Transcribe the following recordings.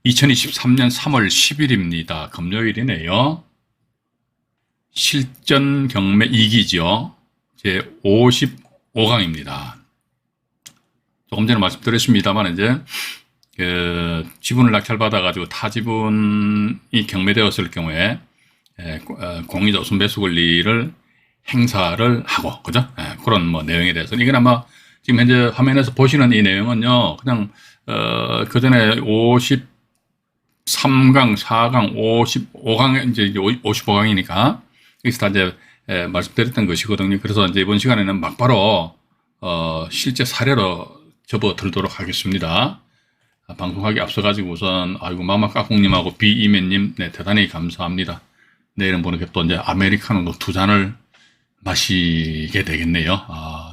2023년 3월 10일입니다. 금요일이네요. 실전 경매 2기죠. 제 55강입니다. 조금 전에 말씀드렸습니다만, 이제, 지분을 낙찰받아가지고 타 지분이 경매되었을 경우에, 공유자 우선 매수 권리를 행사를 하고, 그죠? 그런 뭐 내용에 대해서. 이건 아마 지금 현재 화면에서 보시는 이 내용은요, 그냥, 그 전에 53강, 4강, 55강, 이제 55강이니까, 여기서 다 이제, 말씀드렸던 것이거든요. 그래서 이제 이번 시간에는 막바로, 실제 사례로 접어들도록 하겠습니다. 방송하기 앞서가지고 우선, 아이고, 마마까꿍님하고 비이맨님, 네, 대단히 감사합니다. 내일은 보니까 또 이제 아메리카노 2잔을 마시게 되겠네요.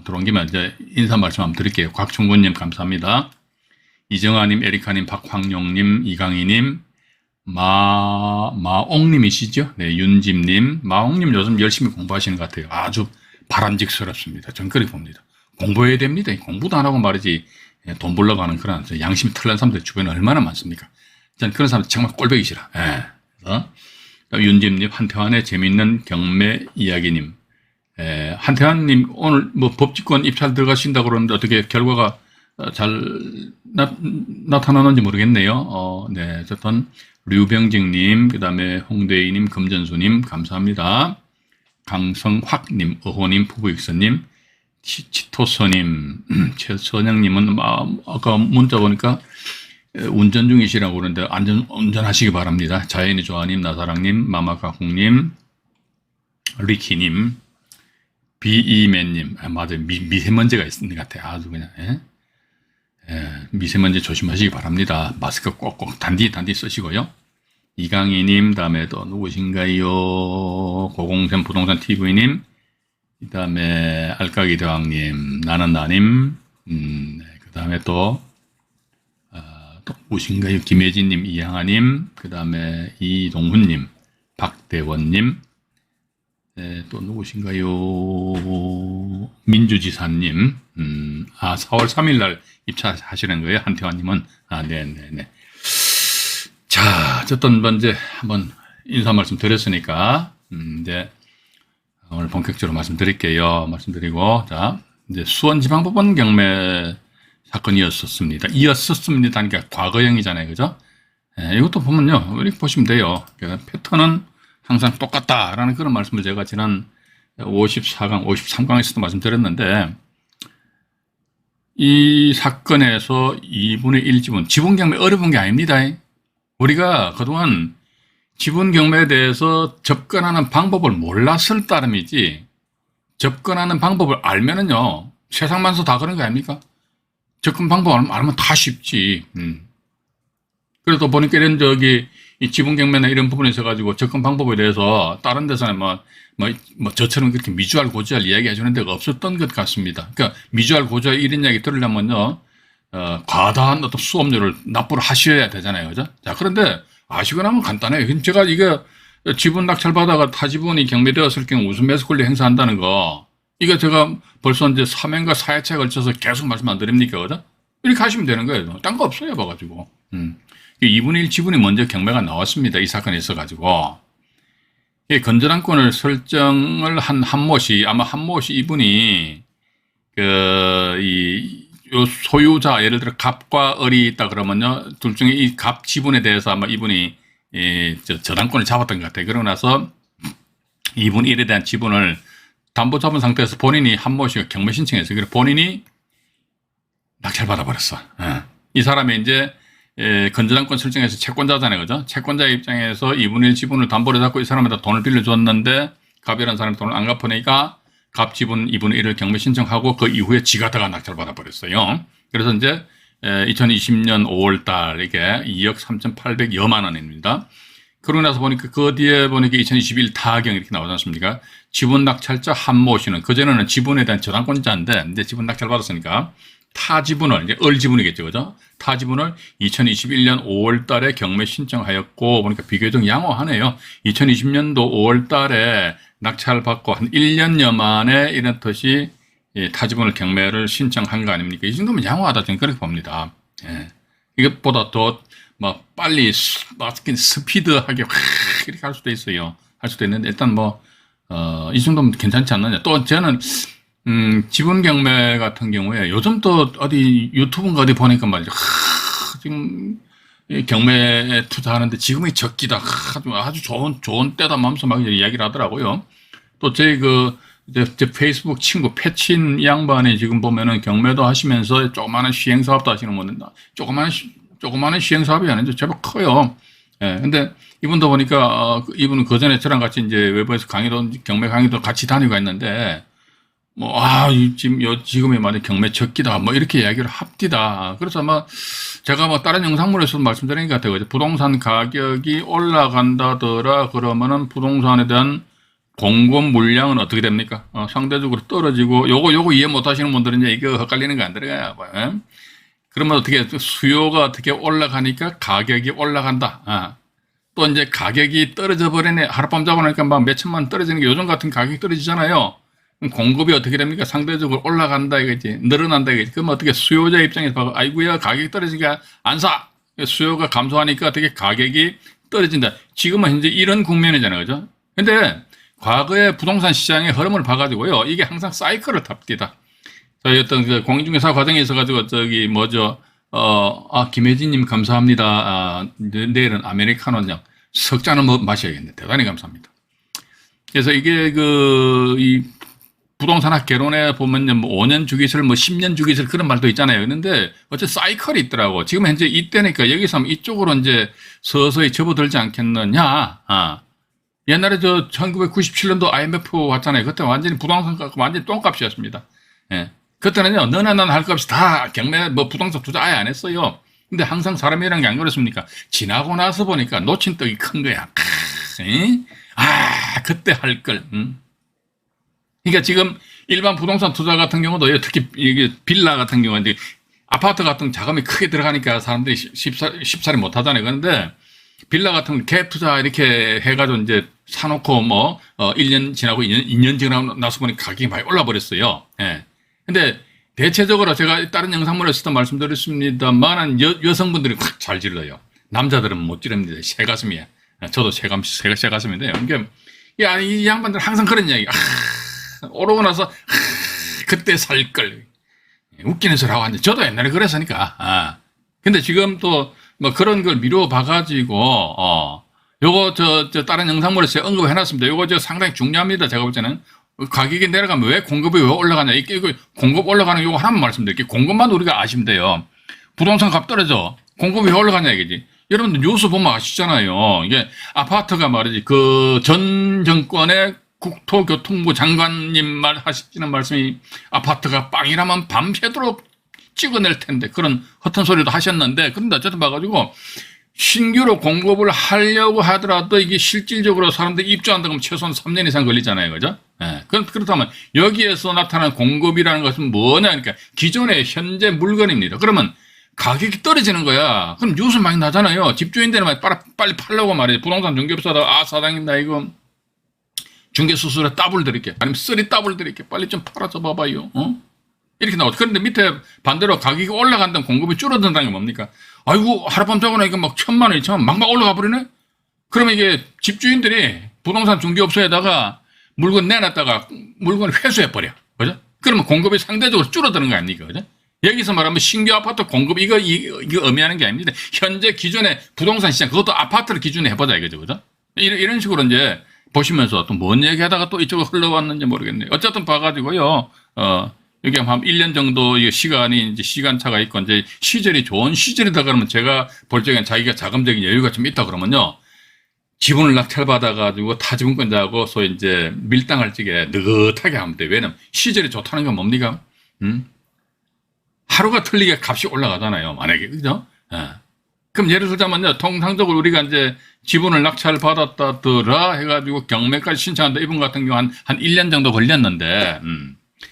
들어온 김에 이제 인사 말씀 한번 드릴게요. 곽충군님 감사합니다. 이정아님, 에리카님, 박황용님, 이강희님, 마옥님이시죠? 네, 윤집님, 마옥님 요즘 열심히 공부하시는 것 같아요. 아주 바람직스럽습니다. 전 그렇게 봅니다. 공부해야 됩니다. 공부도 안 하고 말이지 돈 벌려고 하는 그런 양심이 털난 사람들 주변에 얼마나 많습니까? 전 그런 사람들 정말 꼴보기 싫어. 그래서 윤집님, 한태환의 재밌는 경매 이야기님, 한태환님 오늘 뭐 법직권 입찰 들어가신다고 그러는데 어떻게 결과가 잘 나타나는지 모르겠네요. 네, 어쨌든 류병직님, 그 다음에 홍대희님, 금전수님 감사합니다. 강성확님, 어호님, 부부익선님, 치토서님, 최선영님은 아까 문자 보니까 운전 중이시라고 그러는데 운전하시기 바랍니다. 자연이 조아님, 나사랑님, 마마가콩님, 리키님, 비이맨님, 맞아요. 미세먼지가 있는 것 같아요. 아주 그냥, 미세먼지 조심하시기 바랍니다. 마스크 꼭꼭 단디 쓰시고요. 이강희님, 다음에 또 누구신가요? 고공샘 부동산 TV님, 그 다음에 알까기 대왕님, 나는 나님, 그 다음에 또 누구신가요? 김혜진님, 이향아님, 그 다음에 이동훈님, 박대원님, 또 누구신가요? 민주지사님, 4월 3일날 입찰하시는 거예요? 한태환님은? 네네네. 자, 어쨌든 먼저 한번 인사 말씀 드렸으니까, 이제 오늘 본격적으로 말씀드릴게요. 말씀드리고, 자, 이제 수원지방법원 경매 사건이었습니다. 그러니까 과거형이잖아요. 그죠? 이것도 보면요. 이렇게 보시면 돼요. 패턴은 항상 똑같다라는 그런 말씀을 제가 지난 54강, 53강에서도 말씀드렸는데, 이 사건에서 2분의 1 지분 경매 어려운 게 아닙니다. 우리가 그동안 지분 경매에 대해서 접근하는 방법을 몰랐을 따름이지, 접근하는 방법을 알면은요, 세상 만사 다 그런 거 아닙니까? 접근 방법을 알면 다 쉽지. 그래도 보니까 이런 이 지분 경매나 이런 부분에 있어가지고 접근 방법에 대해서 다른 데서는 저처럼 그렇게 미주알 고주알 이야기 해주는 데가 없었던 것 같습니다. 그러니까 미주알 고주알 이런 이야기 들으려면요, 과다한 어떤 수업료를 납부를 하셔야 되잖아요. 그죠? 자, 그런데 아시고 나면 간단해요. 제가 이게 지분 낙찰받아가 타 지분이 경매되었을 경우 우선 매수 권리 행사한다는 거, 이거 제가 벌써 이제 3회인가 4회차에 걸쳐서 계속 말씀 안 드립니까? 그죠? 이렇게 하시면 되는 거예요. 딴 거 없어요. 봐가지고. 2분의 1 지분이 먼저 경매가 나왔습니다. 이 사건에 있어가지고. 건전한권을 설정을 한 한모씨, 아마 한모씨 이분이, 요 소유자, 예를 들어 갑과 을이 있다 그러면요, 둘 중에 이 갑 지분에 대해서 아마 이분이, 저당권을 잡았던 것 같아요. 그러고 나서 2분의 1에 대한 지분을 담보 잡은 상태에서 본인이 한모씨가 경매 신청했어요. 그래서 본인이 낙찰받아버렸어. 이 사람이 이제, 건전한권 설정해서 채권자잖아요. 그죠? 채권자 입장에서 2분의 1 지분을 담보로 잡고 이 사람한테 돈을 빌려줬는데 갑이라는 사람이 돈을 안 갚으니까 갑 지분 2분의 1을 경매 신청하고 그 이후에 지가 다가 낙찰받아 버렸어요. 그래서 이제 2020년 5월 달 이게 2억 3,800여만 원입니다. 그러고 나서 보니까 그 뒤에 보니까 2021 타경 이렇게 나오지 않습니까? 지분 낙찰자 한모 씨는 그전에는 지분에 대한 저당권자인데 이제 지분 낙찰 받았으니까 타 지분을, 이제 을 지분이겠죠. 그죠? 타 지분을 2021년 5월 달에 경매 신청하였고, 보니까 비교적 양호하네요. 2020년도 5월 달에 낙찰받고 한 1년여 만에 이런 듯이 타 지분을 경매를 신청한 거 아닙니까? 이 정도면 양호하다. 저는 그렇게 봅니다. 이것보다 더 뭐 빨리 스피드하게 확 이렇게 할 수도 있어요. 할 수도 있는데 일단 뭐 이 정도면 괜찮지 않느냐. 또 저는 지분 경매 같은 경우에 요즘 또 어디 유튜브인가 어디 보니까 말이죠. 지금 이 경매에 투자하는데 지금이 적기다. 아주 좋은 때다 하면서 막 이야기를 하더라고요. 또 제 페이스북 친구 패친 양반이 지금 보면은 경매도 하시면서 조그마한 시행사업도 하시는 분들, 조그마한 시행사업이 아니죠. 제법 커요. 예, 근데 이분도 보니까, 이분은 그 전에 저랑 같이 이제 외부에서 경매 강의도 같이 다니고 했는데, 지금의 만약 경매 적기다. 뭐 이렇게 이야기를 합디다. 그래서 아마 제가 뭐 다른 영상물에서도 말씀드린 것 같아요. 부동산 가격이 올라간다더라 그러면은 부동산에 대한 공급 물량은 어떻게 됩니까? 상대적으로 떨어지고, 요거 이해 못 하시는 분들은 이제 이거 헷갈리는 거 안 들어가요. 그러면 수요가 어떻게 올라가니까 가격이 올라간다. 또 이제 가격이 떨어져 버리네. 하룻밤 잡아놓으니까 막 몇천만 원 떨어지는 게 요즘 같은 가격이 떨어지잖아요. 그럼 공급이 어떻게 됩니까? 상대적으로 올라간다 이거지. 늘어난다 이거지. 그럼 어떻게 수요자 입장에서 봐도 아이고야 가격이 떨어지니까 안 사. 수요가 감소하니까 어떻게 가격이 떨어진다. 지금은 현재 이런 국면이잖아요. 그죠? 근데 과거의 부동산 시장의 흐름을 봐가지고요. 이게 항상 사이클을 탑디다. 저희 어떤 그 공인중개사 과정에 있어가지고 김혜진님 감사합니다. 내일은 아메리카노냐. 석 잔은 마셔야겠네. 대단히 감사합니다. 그래서 이게 이 부동산학 개론에 보면 뭐 5년 주기설, 뭐 10년 주기설 그런 말도 있잖아요. 그런데 어째 사이클이 있더라고. 지금 현재 이때니까 여기서 하면 이쪽으로 이제 서서히 접어들지 않겠느냐. 옛날에 1997년도 IMF 왔잖아요. 그때 완전히 부동산가 완전히 똥값이었습니다. 예. 그때는요, 너나 나나 할 것 없이 다 경매, 부동산 투자 아예 안 했어요. 근데 항상 사람이라는 게 안 그렇습니까? 지나고 나서 보니까 놓친 떡이 큰 거야. 그때 할 걸. 그러니까 지금 일반 부동산 투자 같은 경우도 특히 이게 빌라 같은 경우는 아파트 같은 자금이 크게 들어가니까 사람들이 쉽사리 못 하잖아요. 그런데 빌라 같은 갭 투자 이렇게 해가지고 이제 사놓고 1년 지나고 2년 지나고 나서 보니까 가격이 많이 올라 버렸어요. 예. 근데 대체적으로 제가 다른 영상물에서도 말씀드렸습니다만 여성분들이 확 잘 질러요. 남자들은 못 지릅니다. 새가슴이야. 저도 새가슴인데요. 그러니까 이 양반들 항상 그런 이야기. 오르고 나서 그때 살 걸. 웃기는 소리 하고 앉아. 저도 옛날에 그랬으니까. 근데 지금 또 그런 걸 미루어 봐가지고 요거 다른 영상물에서 언급해 놨습니다. 요거 상당히 중요합니다. 제가 볼 때는. 가격이 내려가면 왜 공급이 왜 올라가냐. 이거 공급 올라가는 요거 하나만 말씀드릴게요. 공급만 우리가 아시면 돼요. 부동산 값 떨어져. 공급이 왜 올라가냐 이거지. 여러분들 뉴스 보면 아시잖아요. 이게 아파트가 말이지 전 정권의 국토교통부 장관님 하시는 말씀이 아파트가 빵이라면 밤새도록 찍어낼 텐데 그런 허튼 소리도 하셨는데 그런데 어쨌든 봐가지고 신규로 공급을 하려고 하더라도 이게 실질적으로 사람들이 입주한다고 하면 최소한 3년 이상 걸리잖아요. 그죠? 예. 그렇다면 여기에서 나타나는 공급이라는 것은 뭐냐? 그러니까 기존의 현재 물건입니다. 그러면 가격이 떨어지는 거야. 그럼 뉴스 많이 나잖아요. 집주인들은 빨리 팔려고 말이에요. 부동산 중개업사다. 사장님 나 이거 중개수수료 더블 드릴게. 아니면 3 더블 드릴게. 빨리 좀 팔아줘 봐봐요. 이렇게 나오죠. 그런데 밑에 반대로 가격이 올라간다면 공급이 줄어든다는 게 뭡니까? 아이고, 하룻밤 자고 나니까 1,000만 원, 2,000만 원 막 올라가 버리네? 그러면 이게 집주인들이 부동산 중개업소에다가 물건 내놨다가 물건을 회수해버려. 그죠? 그러면 공급이 상대적으로 줄어드는 거 아닙니까? 그죠? 여기서 말하면 신규 아파트 공급, 이거 의미하는 게 아닙니다. 현재 기존의 부동산 시장, 그것도 아파트를 기준으로 해보자 이거죠. 그죠? 이런 식으로 이제 보시면서 또 뭔 얘기 하다가 또 이쪽으로 흘러왔는지 모르겠네요. 어쨌든 봐가지고요, 여기 한 1년 정도 시간이 이제 시간차가 있고 이제 시절이 좋은 시절이다 그러면 제가 볼 적엔 자기가 자금적인 여유가 좀 있다 그러면요. 지분을 낙찰받아가지고 타지분권자하고 소위 이제 밀당할 적에 느긋하게 하면 돼. 왜냐면 시절이 좋다는 건 뭡니까? 하루가 틀리게 값이 올라가잖아요. 만약에. 그죠? 예. 그럼 예를 들자면요. 통상적으로 우리가 이제 지분을 낙찰받았다더라 해가지고 경매까지 신청한다. 이분 같은 경우 한 1년 정도 걸렸는데,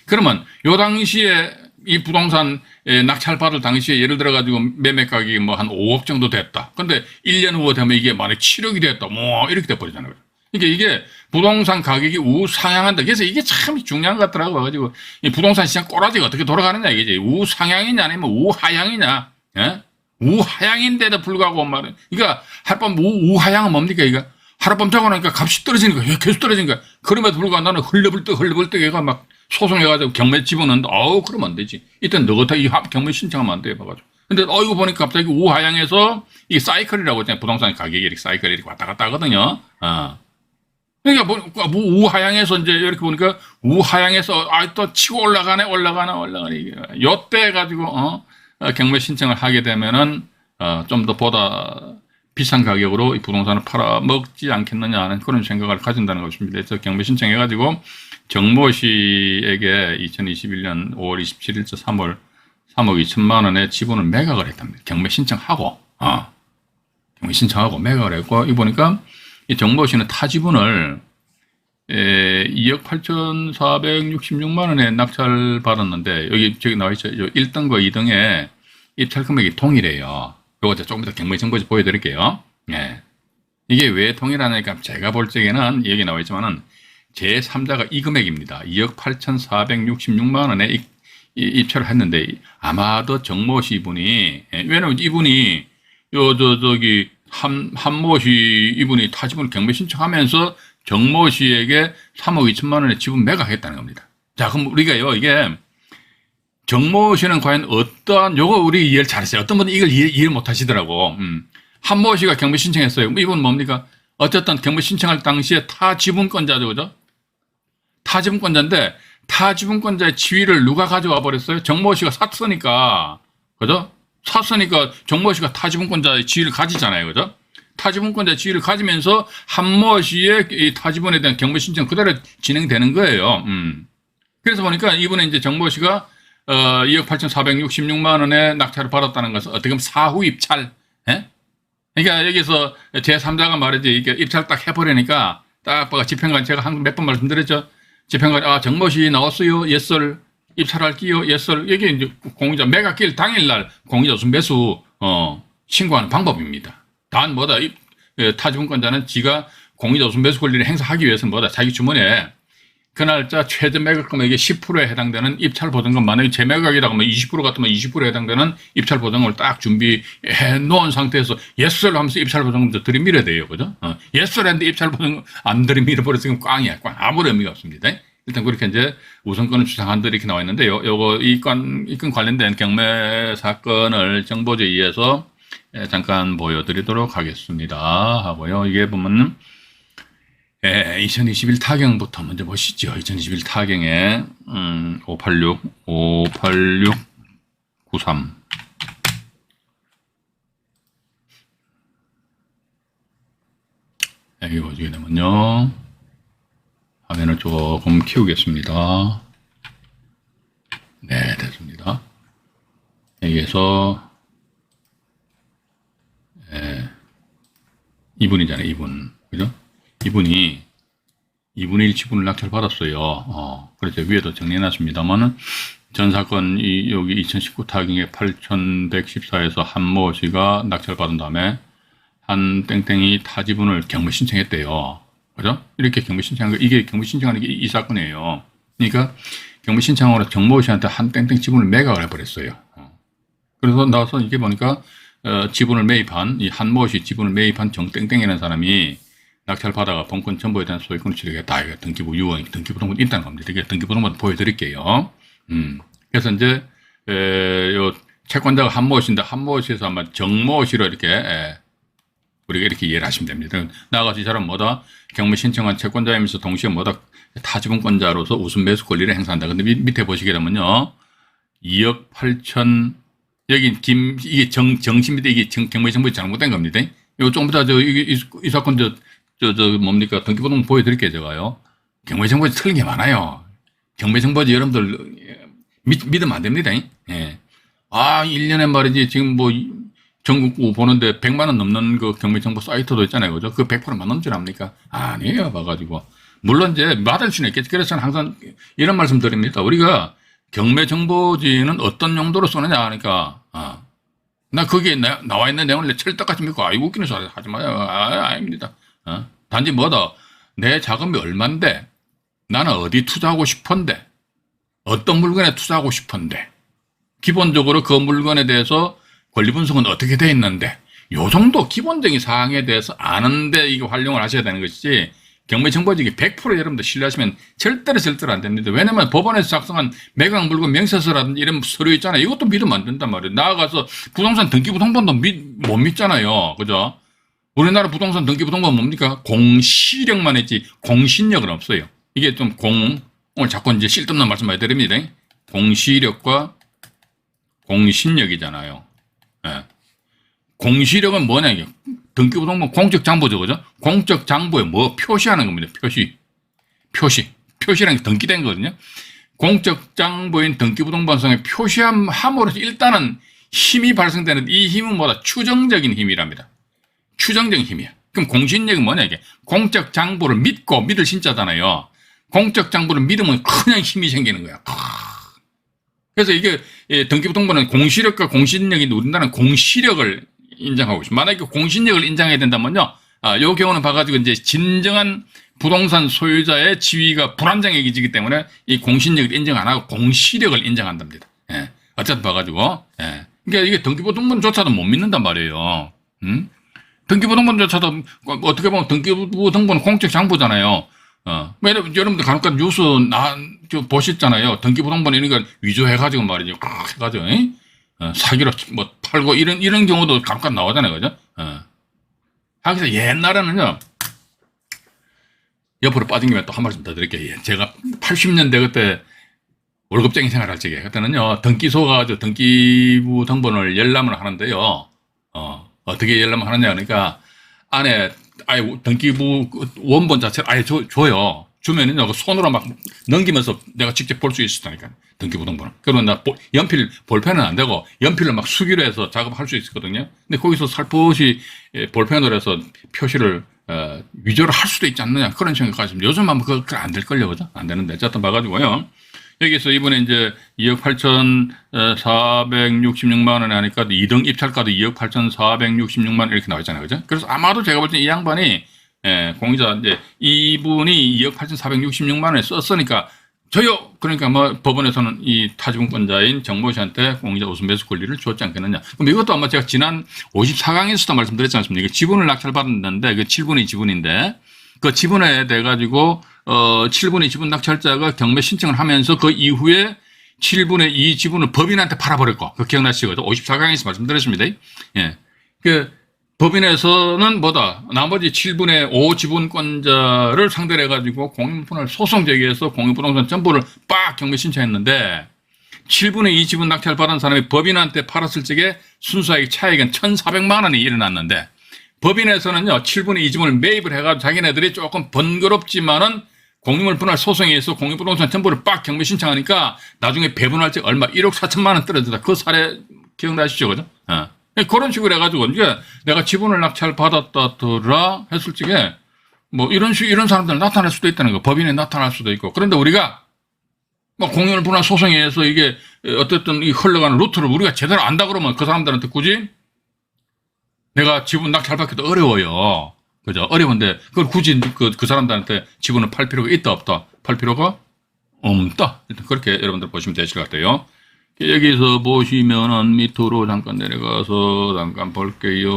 그러면 요 당시에 이 부동산 낙찰받을 당시에 예를 들어가지고 매매 가격이 한 5억 정도 됐다. 근데 1년 후에 되면 이게 만약 7억이 됐다. 이렇게 돼버리잖아요. 그러니까 이게 부동산 가격이 우상향한다. 그래서 이게 참 중요한 것 같더라고. 그래가지고 이 부동산 시장 꼬라지가 어떻게 돌아가느냐 이게지. 우상향이냐 아니면 우하향이냐. 예? 우하향인데도 불구하고 말은, 그러니까 하룻밤 우하향은 뭡니까? 이거 하룻밤 자고 나니까 값이 떨어지는 거야. 계속 떨어지는 거야. 그럼에도 불구하고 나는 흘러불떡 얘가 막 소송해가지고 경매 집어넣는데, 그러면 안 되지. 이땐 너가 이 경매 신청하면 안 돼. 봐가지고. 근데 이거 보니까 갑자기 우하향에서 이게 사이클이라고 했잖아요. 부동산 가격이 이렇게 사이클이 이렇게 왔다 갔다 하거든요. 그러니까 뭐 우하향에서 이제 이렇게 보니까 우하향에서 또 치고 올라가네. 이게 요때 가지고 경매 신청을 하게 되면은 좀 더 보다 비싼 가격으로 이 부동산을 팔아 먹지 않겠느냐 하는 그런 생각을 가진다는 것입니다. 그래서 경매 신청해가지고 정모 씨에게 2021년 5월 27일자 3억 2천만 원의 지분을 매각을 했답니다. 경매 신청하고 매각을 했고, 이 보니까 이 정모 씨는 타 지분을 2억 8,466만 원에 낙찰 받았는데, 저기 나와 있죠. 1등과 2등의 입찰 금액이 동일해요. 요거 조금 이따 경매 정보지 보여드릴게요. 예. 이게 왜 동일하냐니까 제가 볼 적에는 여기 나와 있지만은 제3자가 이 금액입니다. 2억 8,466만 원에 입찰을 했는데, 아마도 정모 씨 분이, 왜냐면 이분이 저기 한모 씨 이분이 타지분을 경매 신청하면서 정모 씨에게 3억 2천만 원의 지분 매각했다는 겁니다. 자, 그럼 우리가요, 이게 정모 씨는 과연 어떠한, 요거 우리 이해를 잘했어요. 어떤 분은 이걸 이해 못 하시더라고. 한모 씨가 경매 신청했어요. 이분 뭡니까? 어쨌든 경매 신청할 당시에 타지분권자죠, 그죠? 타지분권자인데, 타지분권자의 지위를 누가 가져와 버렸어요? 정모 씨가 샀으니까, 그죠? 샀으니까 정모 씨가 타지분권자의 지위를 가지잖아요, 그죠? 타지분권자의 지위를 가지면서 한모 씨의 이 타지분에 대한 경매 신청 그대로 진행되는 거예요. 그래서 보니까 이번에 이제 정모 씨가 2억 8,466만 원의 낙찰을 받았다는 것은 어떻게 보면 사후 입찰, 예? 그러니까 여기서 제3자가 말이지, 이게 입찰 딱 해버리니까 딱 봐가 집행관, 제가 몇 번 말씀드렸죠. 집행관이 정모 씨 나왔어요. 예썰 입찰할게요. 예썰. 이게 이제 공유자 매각일 당일날 공유자 우선 매수 신고하는 방법입니다. 단 뭐다, 타지분권자는 지가 공유자 우선 매수 권리를 행사하기 위해서는 뭐다, 자기 주머니에 그 날짜 최저 매각 금액의 10%에 해당되는 입찰 보증금, 만약에 재매각이라고 하면 20% 같으면 20%에 해당되는 입찰 보증금을 딱 준비해 놓은 상태에서 예썰을 하면서 입찰 보증금도 들이밀어야 돼요. 그죠? 예썰 했는데 입찰 보증금 안 들이밀어 버렸으면 꽝이야. 꽝. 아무런 의미가 없습니다. 일단 그렇게 이제 우선권을 주장한들이 이렇게 나와 있는데, 요거 이건 관련된 경매 사건을 정보지에 의해서 잠깐 보여드리도록 하겠습니다. 하고요. 이게 보면 2021 타경부터 먼저 보시죠. 2021 타경에 58693 여기 보시게 되면요, 화면을 조금 키우겠습니다. 네, 됐습니다. 여기에서 이분이잖아요, 이분. 그죠? 이분이 2분의 1 지분을 낙찰 받았어요. 그래서 위에도 정리해놨습니다만은, 전 사건, 여기 2019 타경에 8,114에서 한모 씨가 낙찰 받은 다음에 한 땡땡이 타 지분을 경매 신청했대요. 그죠? 이렇게 경매 신청한 거, 이게 경매 신청하는 게 이 사건이에요. 그러니까 경매 신청으로 정모 씨한테 한 땡땡 지분을 매각을 해버렸어요. 그래서 나와서 이게 보니까 지분을 매입한, 이 한모 씨 지분을 매입한 정땡땡이라는 사람이 낙찰 받아가 본권 전부에 대한 소유권을 취득했다. 이게 등기부 유언, 등기부 등본이 있다는 겁니다. 이게 등기부 등본 보여드릴게요. 그래서 이제 요 채권자가 한모 씨인데, 한모 씨에서 아마 정모 씨로 이렇게 우리가 이렇게 이해를 하시면 됩니다. 나아가서 이 사람 뭐다, 경매 신청한 채권자이면서 동시에 뭐다, 타지분권자로서 우선 매수 권리를 행사한다. 근데 밑에 보시게 되면요, 2억 8천, 여기 이게 정신입니다. 이게 경매 정보이 잘못된 겁니다. 이거 조금 이따 이 사건 뭡니까, 등기부등 보여드릴게요, 제가요. 경매 정보지 틀린 게 많아요. 경매 정보지 여러분들 믿으면 안 됩니다. 예. 1년에 말이지, 지금 뭐 전국 보는데 100만 원 넘는 그 경매 정보 사이트도 있잖아요. 그죠? 그 100%만 넘질 않습니까? 아니에요. 봐가지고. 물론 이제 맞을 수는 있겠지. 그래서 저는 항상 이런 말씀 드립니다. 우리가 경매 정보지는 어떤 용도로 쓰느냐 하니까, 나 거기에 나와 있는 내용을 철떡같이 믿고, 웃기는 소리 하지 마요. 아닙니다. 단지 뭐다, 내 자금이 얼만데, 나는 어디 투자하고 싶은데, 어떤 물건에 투자하고 싶은데, 기본적으로 그 물건에 대해서 권리 분석은 어떻게 돼 있는데, 요 정도 기본적인 사항에 대해서 아는데 이거 활용을 하셔야 되는 것이지, 경매 정보직이 100% 여러분들 신뢰하시면 절대로 안 됩니다. 왜냐면 법원에서 작성한 매각 물건 명세서라든지 이런 서류 있잖아요. 이것도 믿으면 안 된단 말이에요. 나아가서 부동산 등기부등본도 못 믿잖아요. 그죠? 우리나라 부동산 등기부등본 뭡니까? 공시력만 했지 공신력은 없어요. 이게 좀 오늘 자꾸 이제 쓸데없는 말씀 많이 드립니다. 공시력과 공신력이잖아요. 예. 공시력은 뭐냐, 이게. 등기부등본 공적장부죠, 그죠? 공적장부에 뭐 표시하는 겁니다. 표시라는 게 등기된 거거든요. 공적장부인 등기부등본상에 표시함으로써 일단은 힘이 발생되는, 이 힘은 뭐다? 추정적인 힘이랍니다. 추정적인 힘이야. 그럼 공신력이 뭐냐, 이게. 공적장부를 믿고, 믿을 신자잖아요. 공적장부를 믿으면 그냥 힘이 생기는 거야. 그래서 이게 등기부등본은 공시력과 공신력인데 우리나라는 공시력을 인정하고 있습니다. 만약에 공신력을 인정해야 된다면요, 요 경우는 봐가지고 이제 진정한 부동산 소유자의 지위가 불안정해지기 때문에 이 공신력을 인정 안 하고 공시력을 인정한답니다. 예. 어쨌든 봐가지고, 예. 그러니까 이게 등기부등본조차도 못 믿는단 말이에요. 등기부등본조차도 어떻게 보면 등기부등본은 공적장부잖아요. 여러분들 간혹 뉴스 보셨잖아요. 등기부등본 이런 걸 위조해가지고 말이죠. 해가지고, 사기로 뭐 팔고 이런 경우도 간혹 나오잖아요. 그죠? 그래서 옛날에는요, 옆으로 빠진 김에 또 한 말씀 더 드릴게요. 제가 80년대 그때 월급쟁이 생활할 적에, 그때는요, 등기소 가가지고 등기부등본을 열람을 하는데요, 어떻게 열람을 하느냐, 그러니까 안에 아예 등기부 원본 자체를 아예 줘요. 주면은요, 손으로 막 넘기면서 내가 직접 볼 수 있었다니까, 등기부등본은. 그러면 나 연필, 볼펜은 안 되고, 연필을 막 수기로 해서 작업할 수 있었거든요. 근데 거기서 살포시 볼펜으로 해서 표시를, 위조를 할 수도 있지 않느냐, 그런 생각까지. 요즘 하면 그거 안 될걸요, 그죠? 안 되는데. 어쨌든 봐가지고요. 여기서 이번에 이제 2억 8,466만 원에 하니까 2등 입찰가도 2억 8,466만 원 이렇게 나왔잖아요. 그죠? 그래서 아마도 제가 볼 때 이 양반이, 공자, 이제 이분이 2억 8,466만 원에 썼으니까 저요! 그러니까 뭐 법원에서는 이 타지분권자인 정모 씨한테 공자 우선 매수 권리를 줬지 않겠느냐. 그럼 이것도 아마 제가 지난 54강에서도 말씀드렸지 않습니까? 지분을 낙찰받았는데, 그 7분의 지분인데, 그 지분에 대해가지고 7분의 지분 낙찰자가 경매 신청을 하면서 그 이후에 7분의 2 지분을 법인한테 팔아버렸고, 그 기억나시죠? 54강에서 말씀드렸습니다. 예. 법인에서는 뭐다? 나머지 7분의 5 지분권자를 상대로 해가지고 공유분할 소송 제기해서 공유부동산 전부를 빡 경매 신청했는데, 7분의 2 지분 낙찰 받은 사람이 법인한테 팔았을 적에 순수하게 차익은 1,400만 원이 일어났는데, 법인에서는요, 7분의 2 지분을 매입을 해가지고 자기네들이 조금 번거롭지만은 공유물 분할 소송에 의해서 공유부동산 전부를 빡 경매 신청하니까 나중에 배분할 때 얼마 1억 4천만 원 떨어진다. 그 사례 기억나시죠? 그죠? 그런 식으로 해가지고 이제 내가 지분을 낙찰 받았다더라 했을 적에 뭐 이런 사람들 나타날 수도 있다는 거. 법인에 나타날 수도 있고. 그런데 우리가 뭐 공유물 분할 소송에 의해서 이게 어쨌든 이 흘러가는 루트를 우리가 제대로 안다 그러면 그 사람들한테 굳이 내가 지분 낙찰 받기도 어려워요. 그죠? 어려운데, 그걸 굳이 그 사람들한테 지분을 팔 필요가 있다, 없다? 팔 필요가 없다. 그렇게 여러분들 보시면 되실 것 같아요. 여기서 보시면은 밑으로 잠깐 내려가서 잠깐 볼게요.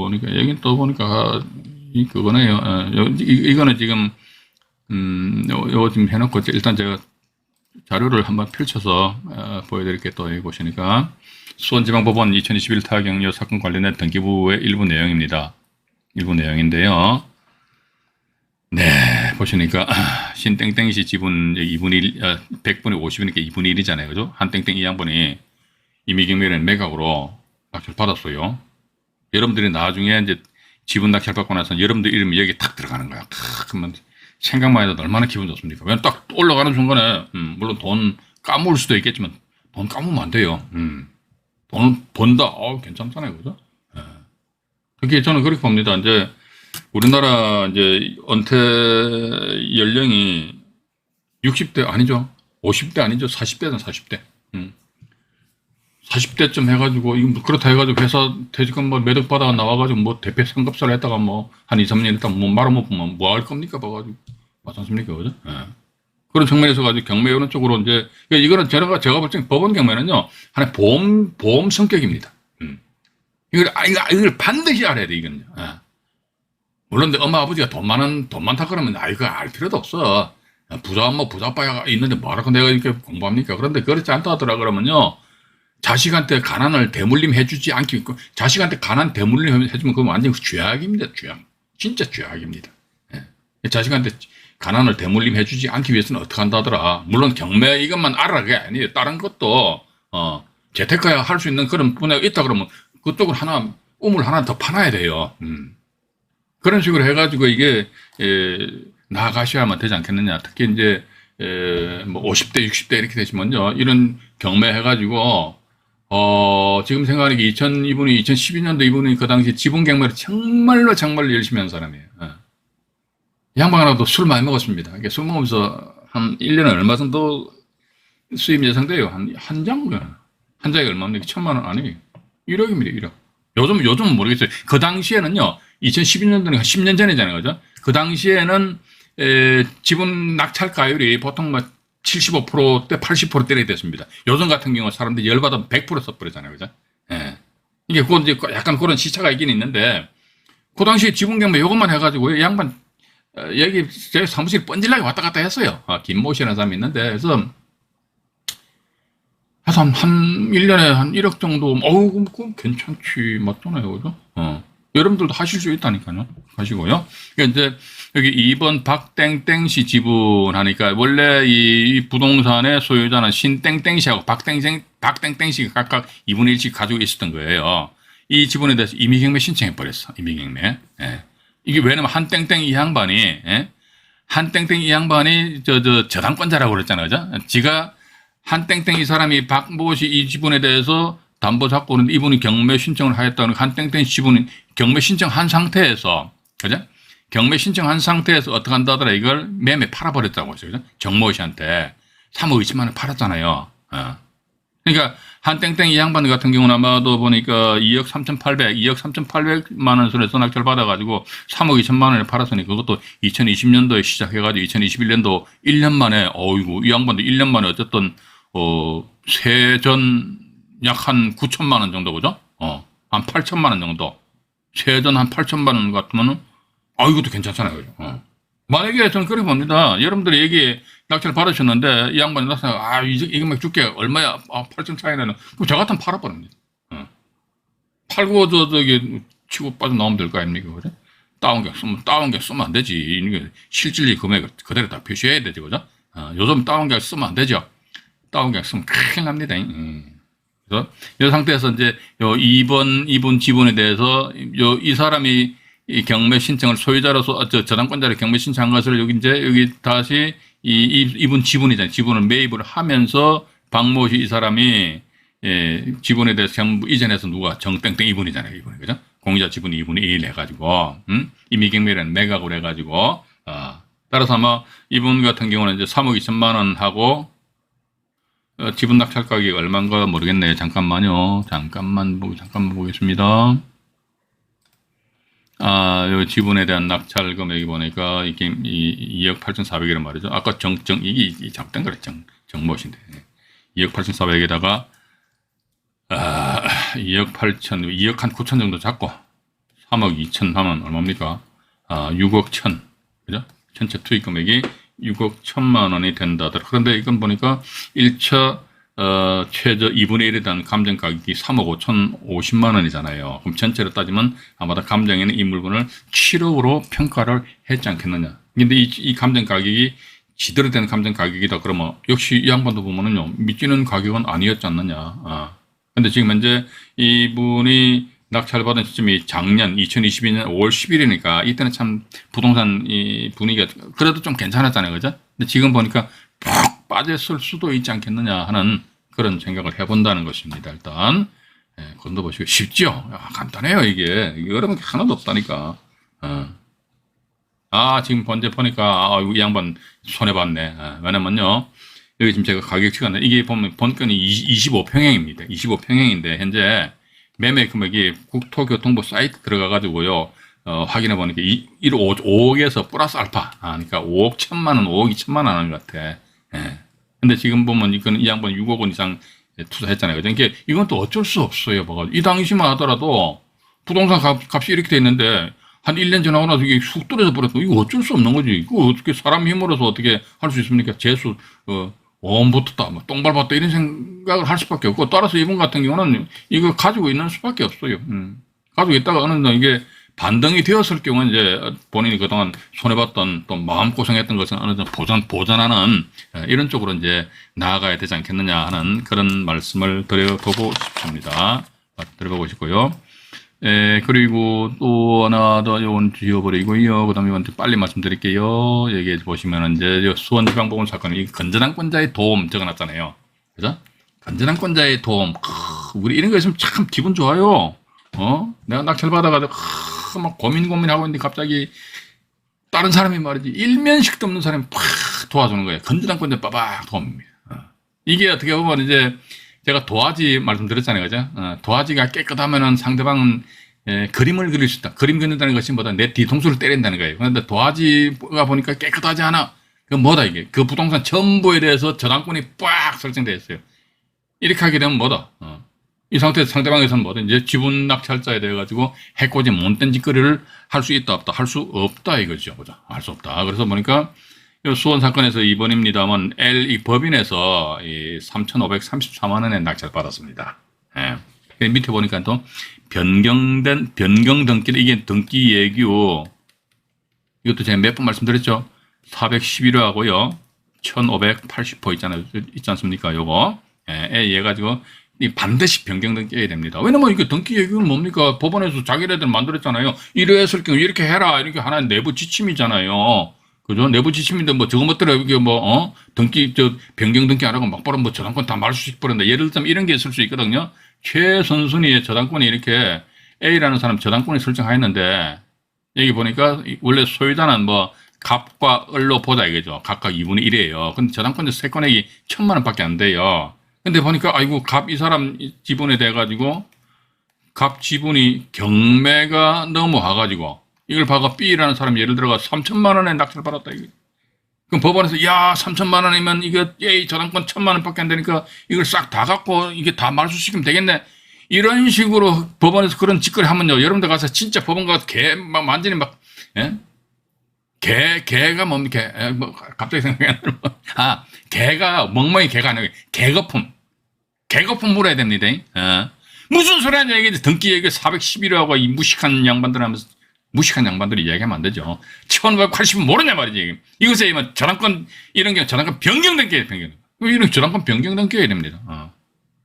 그러니까 여기 또 보니까 그거네요. 이거는 지금, 요거 지금 해놓고 일단 제가 자료를 한번 펼쳐서 보여드릴게요. 또 여기 보시니까. 수원지방법원 2021 타경료 사건 관련된 등기부의 일부 내용입니다. 일부 내용인데요. 네, 보시니까 신땡땡시 지분 2분의 1, 100분의 50이니까 2분의 1이잖아요. 그죠? 한땡땡 이 양반이 임의경매를 매각으로 낙찰 받았어요. 여러분들이 나중에 이제 지분 낙찰 받고 나서 여러분들 이름이 여기 탁 들어가는 거야. 그러면 생각만 해도 얼마나 기분 좋습니까? 왜냐면 딱 올라가는 순간에 물론 돈 까먹을 수도 있겠지만 돈 까먹으면 안 돼요. 돈을 번다. 괜찮잖아요. 그죠? 그게 저는 그렇게 봅니다. 이제 우리나라 이제 은퇴 연령이 60대 아니죠. 50대 아니죠. 40대는 40대. 40대쯤 해가지고, 이거 그렇다 해가지고 회사 퇴직금 뭐 매덕 받아가 나와가지고 뭐 대표 상급사를 했다가 뭐 한 2, 3년 했다가 뭐 말아먹으면 뭐 할 겁니까? 봐가지고. 맞지 않습니까? 그죠? 그런 측면에서 가지고 경매하는 쪽으로 이제, 이거는 제가 볼 때 법원 경매는요, 하나의 보험 성격입니다. 이걸 반드시 알아야 돼, 이거는요. 예. 물론 엄마 아버지가 돈 많다 그러면 이거 알 필요도 없어. 부자 아빠가 있는데 뭐라고 내가 이렇게 공부합니까? 그런데 그렇지 않다 하더라 그러면요. 자식한테 가난을 대물림 해주지 않기, 자식한테 가난 대물림 해주면 그건 완전 죄악입니다, 죄악. 진짜 죄악입니다. 예. 자식한테 가난을 대물림 해주지 않기 위해서는 어떻게 한다 하더라. 물론 경매 이것만 알아, 그게 아니에요. 다른 것도, 재테크야 할 수 있는 그런 분야가 있다 그러면 그쪽을 우물 하나 더 파놔야 돼요. 그런 식으로 해가지고 이게, 나아가셔야만 되지 않겠느냐. 특히 이제, 뭐 50대, 60대 이렇게 되시면요. 이런 경매 해가지고, 지금 생각하니까 이분이 2012년도 이분이 그 당시 지분 경매를 정말로 열심히 한 사람이에요. 이 양반하고도 술 많이 먹었습니다. 이게 술 먹으면서 한 1년에 얼마 정도 수입 예상돼요? 한 장에 얼마입니까? 1,000만 원 아니에요. 1억입니다, 1억. 요즘은 모르겠어요. 그 당시에는요, 2012년도니까 10년 전이잖아요, 그죠? 그 당시에는, 지분 낙찰가율이 보통 75%대 80%대에 됐습니다. 요즘 같은 경우 사람들이 열받으면 100% 써버리잖아요, 그죠? 예. 이게 그건 이제 약간 그런 시차가 있긴 있는데, 그 당시에 지분 경매 요것만 해가지고, 양반, 여기 제 사무실 뻔질나게 왔다 갔다 했어요. 김모 씨라는 사람이 있는데, 그래서, 한 1년에 한 1억 정도, 그럼 괜찮지, 맞잖아요, 그죠? 여러분들도 하실 수 있다니까요. 하시고요. 그러니까 이제, 여기 2번 박땡땡 씨 지분 하니까, 원래 이 부동산의 소유자는 신땡땡 씨하고 박땡땡 씨가 각각 2분의 1씩 가지고 있었던 거예요. 이 지분에 대해서 임의경매 신청해버렸어. 임의경매. 예. 이게 왜냐면 한땡땡 이 양반이, 예? 한땡땡 이 양반이 저당권자라고 그랬잖아요. 그죠? 지가 한땡땡 이 사람이 박모 씨 이 지분에 대해서 담보 잡고 오는데 이분이 경매 신청을 하였다는 한땡땡 지분이 경매 신청한 상태에서, 그죠? 경매 신청한 상태에서 어떻게 한다더라 이걸 매매 팔아버렸다고 했어요. 그죠? 정모 씨한테 3억 2천만 원 팔았잖아요. 그러니까 한땡땡 이 양반 같은 경우는 아마도 보니까 2억 3,800만 원 선에서 낙찰 받아가지고 3억 2천만 원을 팔았으니 그것도 2020년도에 시작해가지고 2021년도 1년 만에, 이 양반도 1년 만에 어쨌든, 세전 약 한 9천만 원 정도, 그죠? 한 8천만 원 정도. 세전 한 8천만 원 같으면은, 이것도 괜찮잖아요. 그죠? 만약에 저는 그렇게 봅니다. 여러분들이 여기 낙찰 받으셨는데, 이 양반이 나서, 이거 줄게. 얼마야? 8천 차이 나는. 그럼 저 같으면 팔아버립니다. 팔고, 치고 빠져나오면 될 거 아닙니까? 그죠? 다운 계약 쓰면 안 되지. 이게 실질적 금액을 그대로 다 표시해야 되죠. 그죠? 요즘 다운 계약 쓰면 안 되죠. 다운 계약 쓰면 큰일 납니다. 그래서 이 상태에서 이제 요 2번 지분에 대해서 이 사람이 이 경매 신청을 소유자로서 저당권자로 경매 신청한 것을 여기 다시 이분 지분이잖아요. 지분을 매입을 하면서 박모 씨 이 사람이 지분에 대해서 전부 이전해서 누가 정땡땡 이분이잖아요. 이분이 그죠? 공유자 지분 2분의 1 해가지고 임의경매라는 매각을 해가지고 따라서 아마 이분 같은 경우는 이제 3억 2천만 원 하고 지분 낙찰 가격이 얼마인가 모르겠네요. 잠깐만요. 잠깐만 보겠습니다. 요 지분에 대한 낙찰 금액이 보니까 이게 2억 8,400이란 말이죠. 아까 이게 잡된 거래. 정모신데. 2억 8,400에다가 2억 한 9천 정도 잡고 3억 2천 하면 얼마입니까? 6억 1천. 그죠? 전체 투입 금액이 6억 1천만 원이 된다더라. 그런데 이건 보니까 1차 최저 2분의 1에 대한 감정 가격이 3억 5,050만 원이잖아요. 그럼 전체로 따지면 아마도 감정에는 이 물건을 7억으로 평가를 했지 않겠느냐. 근데 이 감정 가격이 지대로 된 감정 가격이다 그러면 역시 이 양반도 보면은요, 미치는 가격은 아니었지 않느냐. 근데 지금 현재 이분이 낙찰받은 시점이 작년 2022년 5월 10일이니까 이때는 참 부동산 이 분위기가 그래도 좀 괜찮았잖아요. 그죠? 근데 지금 보니까 푹 빠졌을 수도 있지 않겠느냐 하는 그런 생각을 해본다는 것입니다. 일단 건너보시고 쉽죠? 간단해요. 이게 어려운 게 하나도 없다니까. 지금 번째 보니까 이 양반 손해봤네. 왜냐면요, 여기 지금 제가 가격치가 이게 보면 본건이 25평형입니다. 25평형인데 현재 매매 금액이 국토교통부 사이트 들어가가지고요, 확인해 보니까 5억에서 플러스 알파. 그러니까 5억 1천만 원, 5억 2천만 원 하는 것 같아. 근데 지금 보면 이 양반 6억 원 이상 투자했잖아요. 그러니까 이건 또 어쩔 수 없어요. 이 당시만 하더라도 부동산 값이 이렇게 돼 있는데 한 1년 지나고 나서 이게 쑥 떨어져 버렸어. 이거 어쩔 수 없는 거지. 이거 어떻게 사람 힘으로서 어떻게 할 수 있습니까? 재수, 원붙었다, 똥 밟았다, 이런 생각을 할 수밖에 없고, 따라서 이분 같은 경우는 이거 가지고 있는 수밖에 없어요. 가지고 있다가 어느 날 이게 반등이 되었을 경우는 이제 본인이 그동안 손해봤던 또 마음고생했던 것은 어느 정도 보전하는 이런 쪽으로 이제 나아가야 되지 않겠느냐 하는 그런 말씀을 드려보고 싶습니다. 드려보고 싶고요. 그리고 또 하나 더 요건 지워버리고요. 그 다음에 이건 빨리 말씀드릴게요. 여기 보시면은 이제 수원지방법원 사건, 이 건전한권자의 도움 적어놨잖아요. 그죠? 건전한권자의 도움. 우리 이런 거 있으면 참 기분 좋아요. 내가 낙찰받아가지고, 막 고민하고 있는데 갑자기 다른 사람이 말이지, 일면식도 없는 사람이 팍 도와주는 거예요. 건전한권자 빠박 도움입니다. 이게 어떻게 보면 이제, 제가 도화지 말씀드렸잖아요. 그죠? 도화지가 깨끗하면은 상대방은 그림을 그릴 수 있다. 그림 그린다는 것이 뭐다? 내 뒤통수를 때린다는 거예요. 그런데 도화지가 보니까 깨끗하지 않아. 그 뭐다 이게? 그 부동산 전부에 대해서 저당권이 빡 설정되어 있어요. 이렇게 하게 되면 뭐다? 이 상태에서 상대방에서는 뭐다? 이제 지분 낙찰자에 대해 가지고 해코지 못된 짓거리를 할 수 있다 없다? 할 수 없다 이거죠. 그죠? 할 수 없다. 그래서 보니까 수원 사건에서 이번입니다만 이 법인에서 3,534만 원의 낙찰 받았습니다. 예. 밑에 보니까 또 변경 등기, 이게 등기 예규, 이것도 제가 몇 번 말씀드렸죠. 411호하고요. 1,580호 있지 않습니까? 요거. 얘 가지고 반드시 변경 등기해야 됩니다. 왜냐면 이게 등기 예규는 뭡니까? 법원에서 자기네들 만들었잖아요. 이랬을 경우 이렇게 해라. 이렇게 하나의 내부 지침이잖아요. 그죠? 내부 지침인데 뭐 저거 것들은 이게 등기, 변경 등기 안 하고 막바로 저당권 다 말수씩 버린다. 예를 들면 이런 게 있을 수 있거든요. 최선순위의 저당권이 이렇게 A라는 사람 저당권이 설정하였는데, 여기 보니까 원래 소유자는 갑과 을로 보자 이거죠. 각각 2분의 1이에요. 근데 저당권 세권액이 1,000만 원 밖에 안 돼요. 근데 보니까, 아이고, 갑 이 사람 지분에 돼가지고, 갑 지분이 경매가 넘어와가지고, 이걸 봐가 B라는 사람이 예를 들어가 3,000만 원에 낙찰 받았다. 이거. 그럼 법원에서, 야, 3,000만 원이면 이거 A 저당권 1,000만 원 밖에 안 되니까 이걸 싹 다 갖고 이게 다 말수시키면 되겠네. 이런 식으로 법원에서 그런 짓거리 하면요. 여러분들 가서 진짜 법원 가서 완전히 예? 개가 뭡니까? 갑자기 생각이 안 나. 개가, 멍멍이 개가 아니고, 개거품 물어야 됩니다. 무슨 소리 하냐, 이게 등기 얘기 411호하고 이 무식한 양반들 하면서, 무식한 양반들이 이야기하면 안 되죠. 1,580은 모르냐 말이지. 이것에 저당권, 이런 게 저당권 변경 등기해야 변경. 이런 저당권 변경 등기해야 됩니다.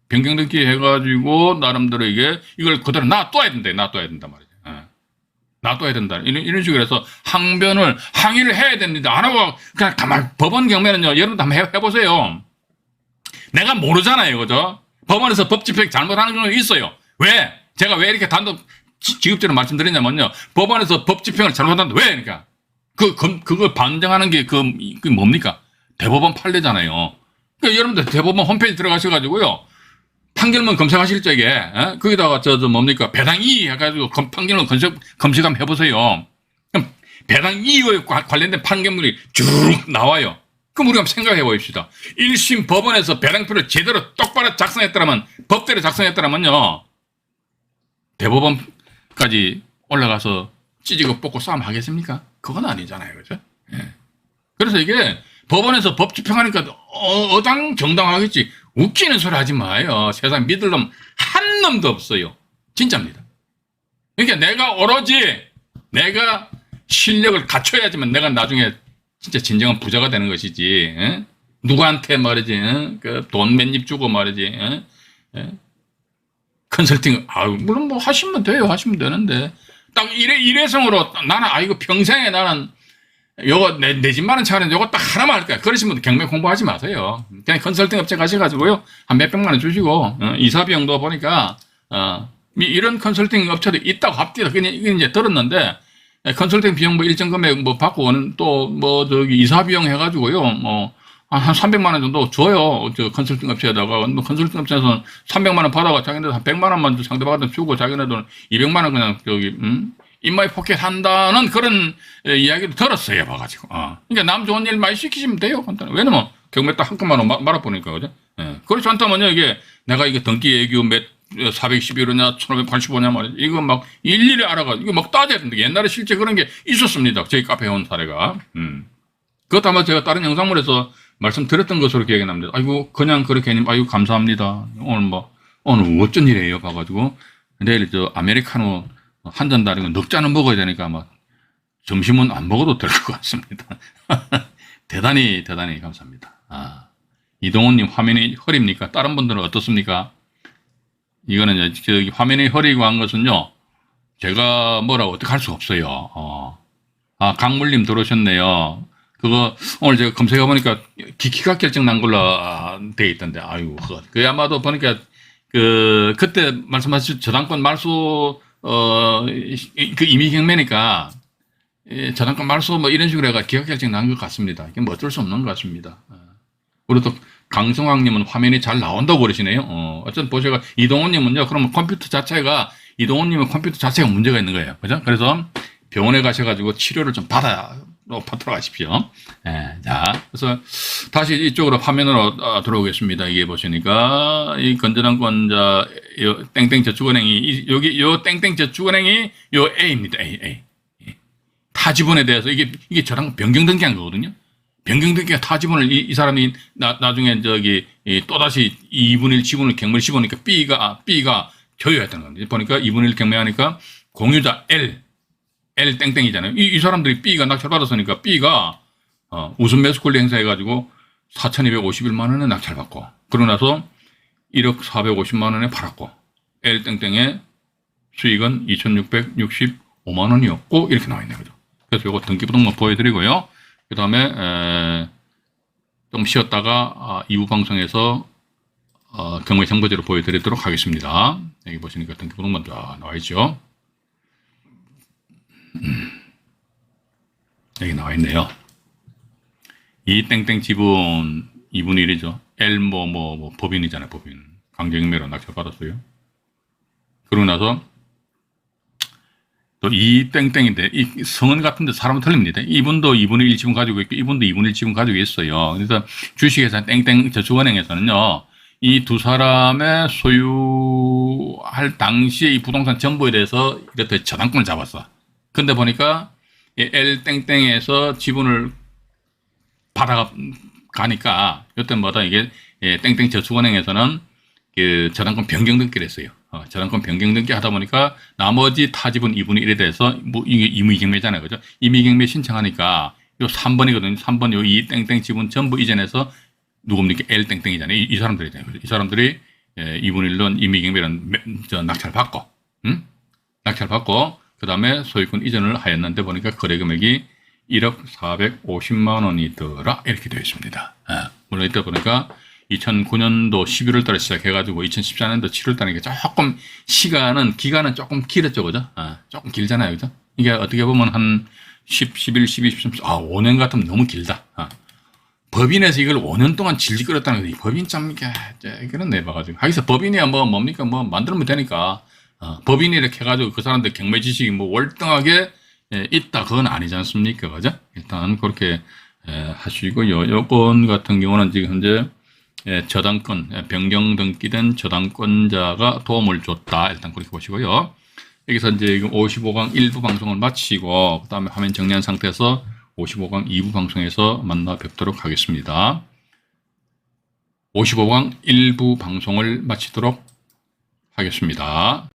변경 등기 해가지고, 나름대로 이걸 그대로 놔둬야 된다 말이죠. 놔둬야 된다. 이런 식으로 해서 항의를 해야 됩니다. 안 하고, 그냥 가만, 법원 경매는요, 여러분도 한번 해보세요. 내가 모르잖아요. 그죠? 법원에서 법 집행 잘못하는 경우가 있어요. 왜? 제가 왜 이렇게 단독 지급적으로 말씀드리냐면요. 법원에서 법 집행을 잘못한다. 왜? 그러니까. 그걸 반정하는 게 그게 뭡니까? 대법원 판례잖아요. 그러니까 여러분들 대법원 홈페이지 들어가셔가지고요. 판결문 검색하실 적에, 거기다가 뭡니까? 배당 이의 해가지고 판결문 검색 한번 해보세요. 그럼 배당 이의에 관련된 판결문이 쭉 나와요. 그럼 우리가 한번 생각해 봅시다. 1심 법원에서 배당표를 제대로 똑바로 작성했더라면, 법대로 작성했더라면요. 대법원까지 올라가서 찌지고 뽑고 싸움 하겠습니까? 그건 아니잖아요. 그죠? 예. 그래서 이게 법원에서 법 집행하니까 어당정당하겠지. 웃기는 소리 하지 마요. 세상 믿을 놈 한 놈도 없어요. 진짜입니다. 그러니까 내가 오로지 내가 실력을 갖춰야지만 내가 나중에 진짜 진정한 부자가 되는 것이지. 누구한테 말이지. 돈 몇 입 주고 말이지. 컨설팅, 물론 하시면 돼요. 하시면 되는데. 딱 일회성으로 나는, 이거 평생에 나는 요거 내 집만은 차는 요거 딱 하나만 할 거야. 그러시면 경매 공부하지 마세요. 그냥 컨설팅 업체 가셔가지고요. 한 몇백만 원 주시고, 이사비용도 보니까, 이런 컨설팅 업체도 있다고 합디다. 이게 이제 들었는데, 컨설팅 비용 일정 금액 받고, 이사 비용 해가지고요. 한 300만 원 정도 줘요. 컨설팅 업체에다가. 컨설팅 업체에서는 300만 원 받아가 자기네들 한 100만 원만 상대방한테 주고 자기네들은 200만 원 그냥 인마이 포켓 한다는 그런 이야기도 들었어요. 봐가지고. 그러니까 남 좋은 일 많이 시키시면 돼요. 간단히. 왜냐면 경매 딱 한 건만 말아보니까. 그죠? 그렇지 않다면요. 이게 내가 이거 등기 예규 몇 411호냐 1585냐 말이야. 이거 막 일일이 알아가 이거 막 따져야 된다. 옛날에 실제 그런 게 있었습니다. 저희 카페에 온 사례가. 그것도 아마 제가 다른 영상물에서 말씀드렸던 것으로 기억이 납니다. 아이고 그냥 그렇게 해님 아이고 감사합니다. 오늘 어쩐 일이에요 봐가지고 내일 저 아메리카노 한 잔 다리고 넉 잔은 먹어야 되니까 아마 점심은 안 먹어도 될 것 같습니다. 대단히 감사합니다. 이동훈님 화면이 흐립니까? 다른 분들은 어떻습니까? 이거는 저기 화면이 흐리고 한 것은요, 제가 뭐라고 어떻게 할 수 없어요. 강물님 들어오셨네요. 그거 오늘 제가 검색해 보니까 기각 결정 난 걸로 돼 있던데, 아이고, 그 아마도 보니까 그때 말씀하신 저당권 말소 그 임의경매니까 저당권 말소 뭐 이런 식으로 해가 기각 결정 난 것 같습니다. 이게 뭐 어쩔 수 없는 것 같습니다. 그리고 또 강성황님은 화면이 잘 나온다고 그러시네요. 어쨌든 보셔가 이동훈님은요. 그러면 이동훈님은 컴퓨터 자체가 문제가 있는 거예요. 그죠? 그래서 병원에 가셔가지고 치료를 좀 받도록 하십시오. 자, 그래서 다시 이쪽으로 화면으로 들어오겠습니다. 이게 보시니까 이 건전한권자 요 땡땡 저축은행이 여기 요 땡땡 저축은행이 요 A입니다. A. 타 지분에 대해서 이게 저랑 변경등기한 거거든요. 변경등기가 타 지분을 이 사람이 나중에 또다시 2분의 1 지분을 경매를 씹으니까 B가 저유했다는 겁니다. 보니까 2분의 1 경매하니까 공유자 L 땡땡이잖아요. 이 사람들이 B가 낙찰받았으니까 B가 우선 매수 권리 행사해가지고 4,251만 원에 낙찰받고 그러고 나서 1억 450만 원에 팔았고 L 땡땡의 수익은 2,665만 원이었고 이렇게 나와 있네요. 그래서 이거 등기부등본 보여드리고요. 그 다음에 좀 쉬었다가 2부 방송에서 경매 정보지를 보여드리도록 하겠습니다. 여기 보시니까 등기부등본 나와 있죠. 여기 나와 있네요. 이 땡땡 지분 2분의 1이죠. L 법인이잖아요. 법인. 강제경매로 낙찰받았어요. 그러고 나서 또 이 땡땡인데 이 성은 같은데 사람은 틀립니다. 이분도 2분의 1 지분 가지고 있고 이분도 2분의 1 지분 가지고 있어요. 그래서 주식회사 땡땡 저축은행에서는요. 이 두 사람의 소유할 당시에 이 부동산 정보에 대해서 이렇게 저당권을 잡았어. 근데 보니까 L 땡땡에서 지분을 받아가니까 이때마다 이게 땡땡 저축은행에서는 그 저당권 변경 등기를 했어요. 저당권 변경 등기 하다 보니까 나머지 타지분 2분의 1에 대해서 뭐 이게 임의경매잖아요. 그죠? 임의경매 신청하니까 요 3번이거든요. 3번 요 이 땡땡 지분 전부 이전해서 누굽니까? L 땡땡이잖아요. 이 사람들이잖아요. 이 사람들이 2분의 1론 임의경매는 낙찰받고, 낙찰받고, 그 다음에 소유권 이전을 하였는데 보니까 거래 금액이 1억 450만 원이더라. 이렇게 되어 있습니다. 물론 이때 보니까 2009년도 11월 달에 시작해가지고 2014년도 7월 달이니까 조금 기간은 조금 길었죠. 그죠? 조금 길잖아요. 그죠? 이게 어떻게 보면 한 11, 12, 13, 5년 같으면 너무 길다. 법인에서 이걸 5년 동안 질질 끌었다는 거, 이 법인 참, 이거는 내봐가지고. 하기서 법인이야 뭡니까? 만들면 되니까. 법인이 이렇게 해가지고 그 사람들 경매 지식이 월등하게 있다. 그건 아니지 않습니까? 그죠? 일단 그렇게 하시고요. 요건 같은 경우는 지금 현재 저당권, 변경 등기된 저당권자가 도움을 줬다. 일단 그렇게 보시고요. 여기서 이제 55강 1부 방송을 마치고, 그 다음에 화면 정리한 상태에서 55강 2부 방송에서 만나 뵙도록 하겠습니다. 55강 1부 방송을 마치도록 하겠습니다.